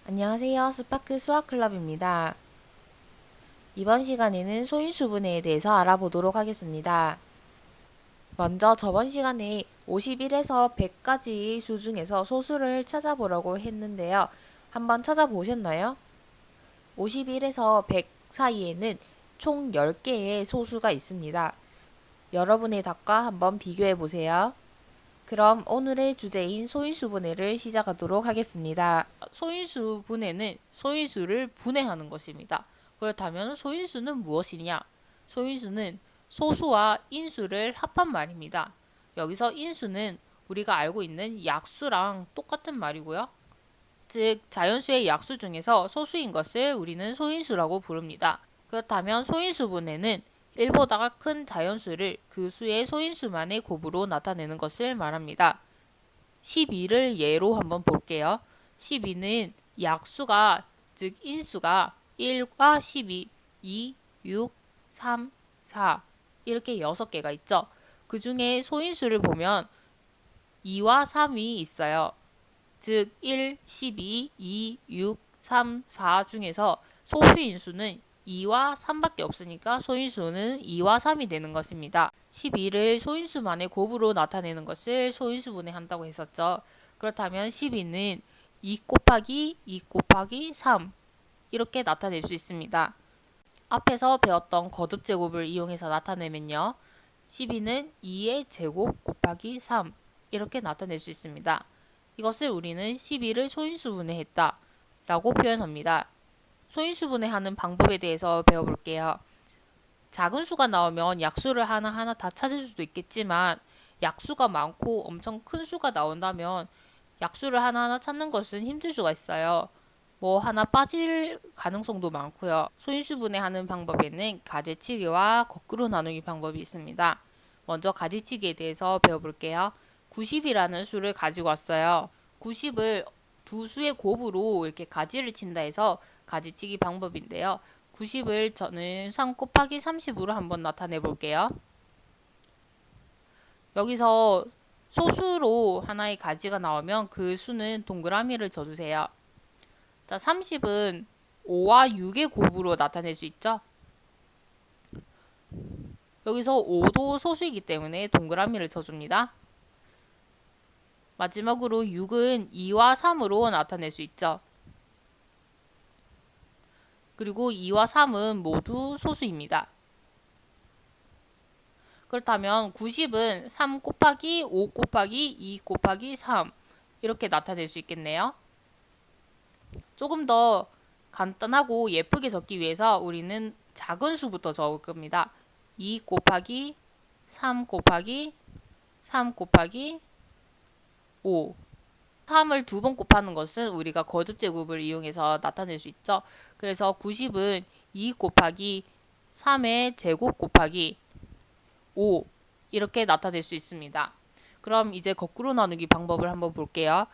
안녕하세요. 스파크 수학클럽입니다. 이번 시간에는 소인수분해에 대해서 알아보도록 하겠습니다. 먼저 저번 시간에 51에서 100까지의 수 중에서 소수를 찾아보려고 했는데요. 한번 찾아보셨나요? 51에서 100 사이에는 총 10개의 소수가 있습니다. 여러분의 답과 한번 비교해 보세요. 그럼 오늘의 주제인 소인수분해를 시작하도록 하겠습니다. 소인수분해는 소인수를 분해하는 것입니다. 그렇다면 소인수는 무엇이냐? 소인수는 소수와 인수를 합한 말입니다. 여기서 인수는 우리가 알고 있는 약수랑 똑같은 말이고요. 즉 자연수의 약수 중에서 소수인 것을 우리는 소인수라고 부릅니다. 그렇다면 소인수분해는 1보다 큰 자연수를 그 수의 소인수만의 곱으로 나타내는 것을 말합니다. 12를 예로 한번 볼게요. 12는 약수가, 즉 인수가 1과 12, 2, 6, 3, 4 이렇게 6개가 있죠. 그 중에 소인수를 보면 2와 3이 있어요. 즉 1, 12, 2, 6, 3, 4 중에서 소수인수는 2와 3밖에 없으니까 소인수는 2와 3이 되는 것입니다. 12를 소인수만의 곱으로 나타내는 것을 소인수분해한다고 했었죠. 그렇다면 12는 2 곱하기 2 곱하기 3 이렇게 나타낼 수 있습니다. 앞에서 배웠던 거듭제곱을 이용해서 나타내면요. 12는 2의 제곱 곱하기 3 이렇게 나타낼 수 있습니다. 이것을 우리는 12를 소인수분해했다 라고 표현합니다. 소인수분해하는 방법에 대해서 배워볼게요. 작은 수가 나오면 약수를 하나하나 다 찾을 수도 있겠지만 약수가 많고 엄청 큰 수가 나온다면 약수를 하나하나 찾는 것은 힘들 수가 있어요. 뭐 하나 빠질 가능성도 많고요. 소인수분해하는 방법에는 가지치기와 거꾸로 나누기 방법이 있습니다. 먼저 가지치기에 대해서 배워볼게요. 90이라는 수를 가지고 왔어요. 90을 두 수의 곱으로 이렇게 가지를 친다 해서 가지치기 방법인데요. 90을 저는 3 곱하기 30으로 한번 나타내 볼게요. 여기서 소수로 하나의 가지가 나오면 그 수는 동그라미를 쳐주세요. 자, 30은 5와 6의 곱으로 나타낼 수 있죠. 여기서 5도 소수이기 때문에 동그라미를 쳐줍니다. 마지막으로 6은 2와 3으로 나타낼 수 있죠. 그리고 2와 3은 모두 소수입니다. 그렇다면 90은 3 곱하기 5 곱하기 2 곱하기 3 이렇게 나타낼 수 있겠네요. 조금 더 간단하고 예쁘게 적기 위해서 우리는 작은 수부터 적을 겁니다. 2 곱하기 3 곱하기 3 곱하기 5 3을 두 번 곱하는 것은 우리가 거듭제곱을 이용해서 나타낼 수 있죠. 그래서 90은 2 곱하기 3의 제곱 곱하기 5 이렇게 나타낼 수 있습니다. 그럼 이제 거꾸로 나누기 방법을 한번 볼게요.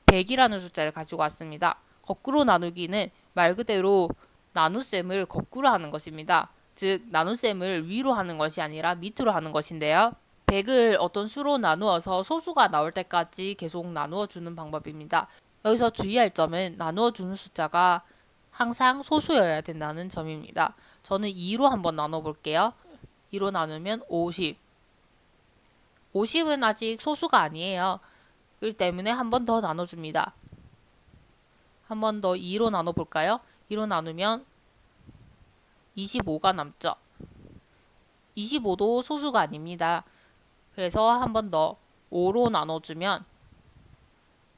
100이라는 숫자를 가지고 왔습니다. 거꾸로 나누기는 말 그대로 나눗셈을 거꾸로 하는 것입니다. 즉 나눗셈을 위로 하는 것이 아니라 밑으로 하는 것인데요. 100을 어떤 수로 나누어서 소수가 나올 때까지 계속 나누어 주는 방법입니다. 여기서 주의할 점은 나누어 주는 숫자가 항상 소수여야 된다는 점입니다. 저는 2로 한번 나눠 볼게요. 2로 나누면 50. 50은 아직 소수가 아니에요. 그렇기 때문에 한 번 더 나눠줍니다. 한 번 더 2로 나눠볼까요? 2로 나누면 25가 남죠. 25도 소수가 아닙니다. 그래서 한 번 더 5로 나눠주면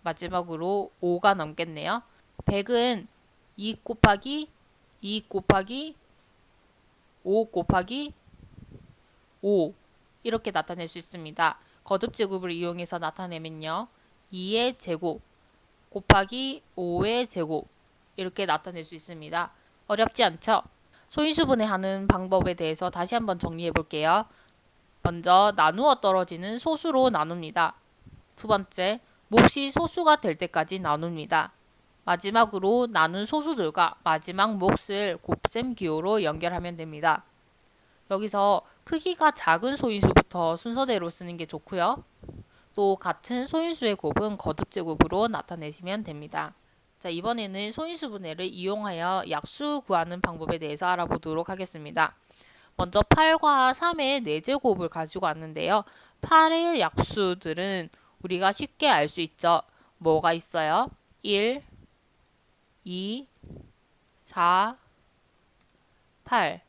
마지막으로 5가 남겠네요. 100은 2 곱하기 2 곱하기 5 곱하기 5 이렇게 나타낼 수 있습니다. 거듭제곱을 이용해서 나타내면요. 2의 제곱 곱하기 5의 제곱 이렇게 나타낼 수 있습니다. 어렵지 않죠? 소인수분해하는 방법에 대해서 다시 한번 정리해 볼게요. 먼저 나누어 떨어지는 소수로 나눕니다. 두 번째, 몫이 소수가 될 때까지 나눕니다. 마지막으로 나눈 소수들과 마지막 몫을 곱셈 기호로 연결하면 됩니다. 여기서 크기가 작은 소인수부터 순서대로 쓰는 게 좋고요. 또 같은 소인수의 곱은 거듭제곱으로 나타내시면 됩니다. 자, 이번에는 소인수분해를 이용하여 약수 구하는 방법에 대해서 알아보도록 하겠습니다. 먼저 8과 3의 4제곱을 가지고 왔는데요. 8의 약수들은 우리가 쉽게 알 수 있죠. 뭐가 있어요? 1, 2, 4, 8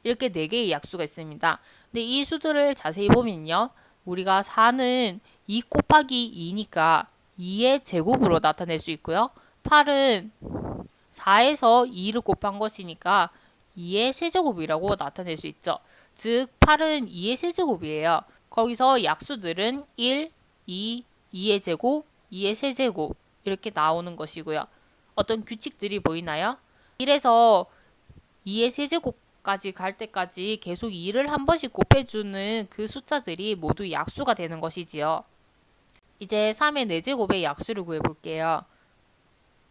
이렇게 4개의 약수가 있습니다. 근데 이 수들을 자세히 보면요. 우리가 4는 2 곱하기 2니까 2의 제곱으로 나타낼 수 있고요. 8은 4에서 2를 곱한 것이니까 2의 세제곱이라고 나타낼 수 있죠. 즉 8은 2의 세제곱이에요. 거기서 약수들은 1, 2, 2의 제곱, 2의 세제곱 이렇게 나오는 것이고요. 어떤 규칙들이 보이나요? 1에서 2의 세제곱까지 갈 때까지 계속 2를 한 번씩 곱해주는 그 숫자들이 모두 약수가 되는 것이지요. 이제 3의 4제곱의 약수를 구해볼게요.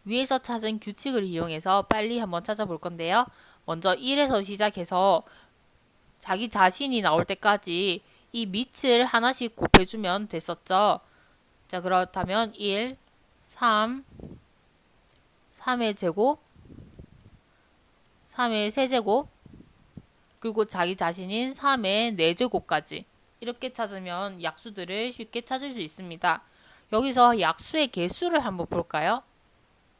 위에서 찾은 규칙을 이용해서 빨리 한번 찾아볼 건데요. 먼저 1에서 시작해서 자기 자신이 나올 때까지 이 밑을 하나씩 곱해주면 됐었죠. 자, 그렇다면 1, 3, 3의 제곱, 3의 세제곱, 그리고 자기 자신인 3의 4제곱까지 이렇게 찾으면 약수들을 쉽게 찾을 수 있습니다. 여기서 약수의 개수를 한번 볼까요?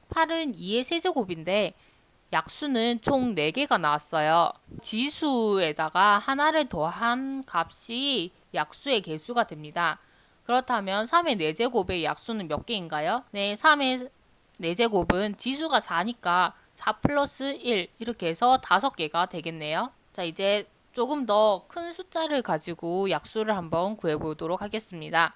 8은 2의 세제곱인데 약수는 총 4개가 나왔어요. 지수에다가 하나를 더한 값이 약수의 개수가 됩니다. 그렇다면 3의 4제곱의 약수는 몇 개인가요? 네, 3의 4제곱은 지수가 4니까 4 플러스 1 이렇게 해서 5개가 되겠네요. 자, 이제 조금 더 큰 숫자를 가지고 약수를 한번 구해보도록 하겠습니다.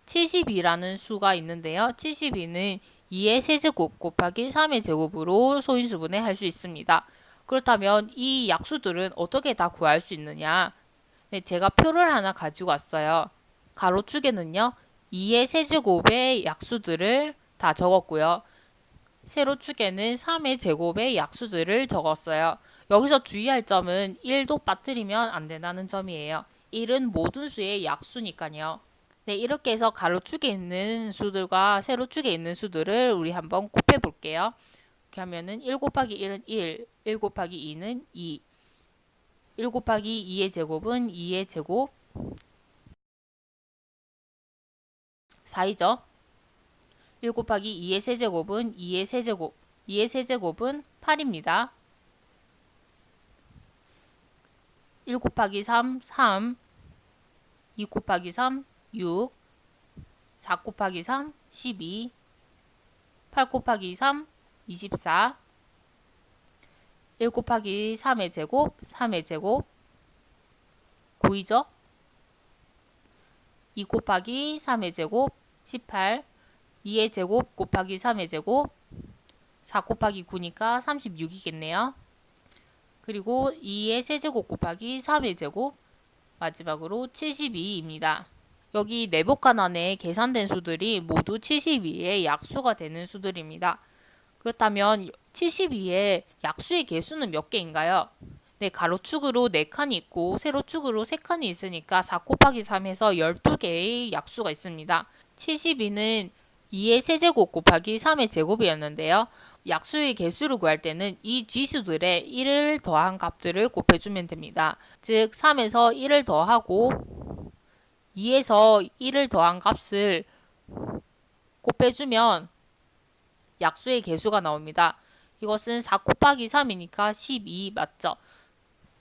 72라는 수가 있는데요. 72는 2의 세제곱 곱하기 3의 제곱으로 소인수분해 할 수 있습니다. 그렇다면 이 약수들은 어떻게 다 구할 수 있느냐? 네, 제가 표를 하나 가지고 왔어요. 가로축에는요. 2의 세제곱의 약수들을 다 적었고요. 세로축에는 3의 제곱의 약수들을 적었어요. 여기서 주의할 점은 1도 빠뜨리면 안 된다는 점이에요. 1은 모든 수의 약수니까요. 네, 이렇게 해서 가로축에 있는 수들과 세로축에 있는 수들을 우리 한번 곱해 볼게요. 이렇게 하면은 1 곱하기 1은 1, 1 곱하기 2는 2, 1 곱하기 2의 제곱은 2의 제곱, 4이죠. 1 곱하기 2의 세제곱은 2의 세제곱, 2의 세제곱은 8입니다. 1 곱하기 3, 3, 2 곱하기 3, 6, 4 곱하기 3, 12, 8 곱하기 3, 24, 1 곱하기 3의 제곱, 3의 제곱, 9이죠? 2 곱하기 3의 제곱, 18, 2의 제곱 곱하기 3의 제곱, 4 곱하기 9니까 36이겠네요. 그리고 2의 세제곱 곱하기 3의 제곱, 마지막으로 72입니다. 여기 내복간 안에 계산된 수들이 모두 72의 약수가 되는 수들입니다. 그렇다면 72의 약수의 개수는 몇 개인가요? 네, 가로축으로 4칸이 있고 세로축으로 3칸이 있으니까 4 곱하기 3에서 12개의 약수가 있습니다. 72는 2의 세제곱 곱하기 3의 제곱이었는데요. 약수의 개수를 구할 때는 이 지수들의 1을 더한 값들을 곱해주면 됩니다. 즉 3에서 1을 더하고 2에서 1을 더한 값을 곱해주면 약수의 개수가 나옵니다. 이것은 4 곱하기 3이니까 12 맞죠?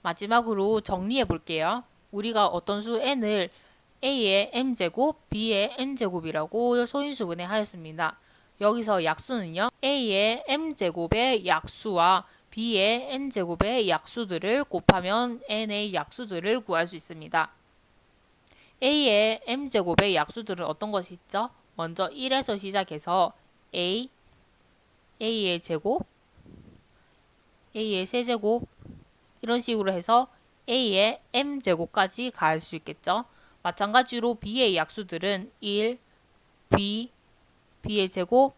마지막으로 정리해 볼게요. 우리가 어떤 수 n을 a의 m제곱, b의 n제곱이라고 소인수분해 하였습니다. 여기서 약수는요. a의 m제곱의 약수와 b의 n제곱의 약수들을 곱하면 n의 약수들을 구할 수 있습니다. a의 m제곱의 약수들은 어떤 것이 있죠? 먼저 1에서 시작해서 a의 제곱, a의 세제곱 이런 식으로 해서 a의 m제곱까지 갈 수 있겠죠. 마찬가지로 b의 약수들은 1, b의 제곱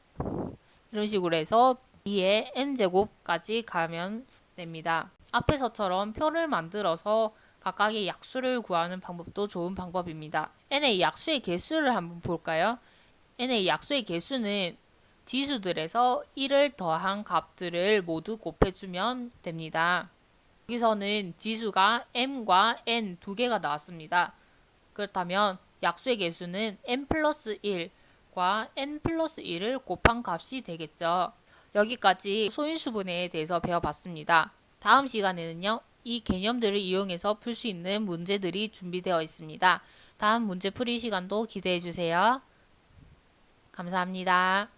이런 식으로 해서 b의 n제곱까지 가면 됩니다. 앞에서처럼 표를 만들어서 각각의 약수를 구하는 방법도 좋은 방법입니다. n의 약수의 개수를 한번 볼까요? n의 약수의 개수는 지수들에서 1을 더한 값들을 모두 곱해주면 됩니다. 여기서는 지수가 m과 n 두 개가 나왔습니다. 그렇다면 약수의 개수는 n 플러스 1과 n 플러스 1을 곱한 값이 되겠죠. 여기까지 소인수분해에 대해서 배워봤습니다. 다음 시간에는요, 이 개념들을 이용해서 풀 수 있는 문제들이 준비되어 있습니다. 다음 문제 풀이 시간도 기대해 주세요. 감사합니다.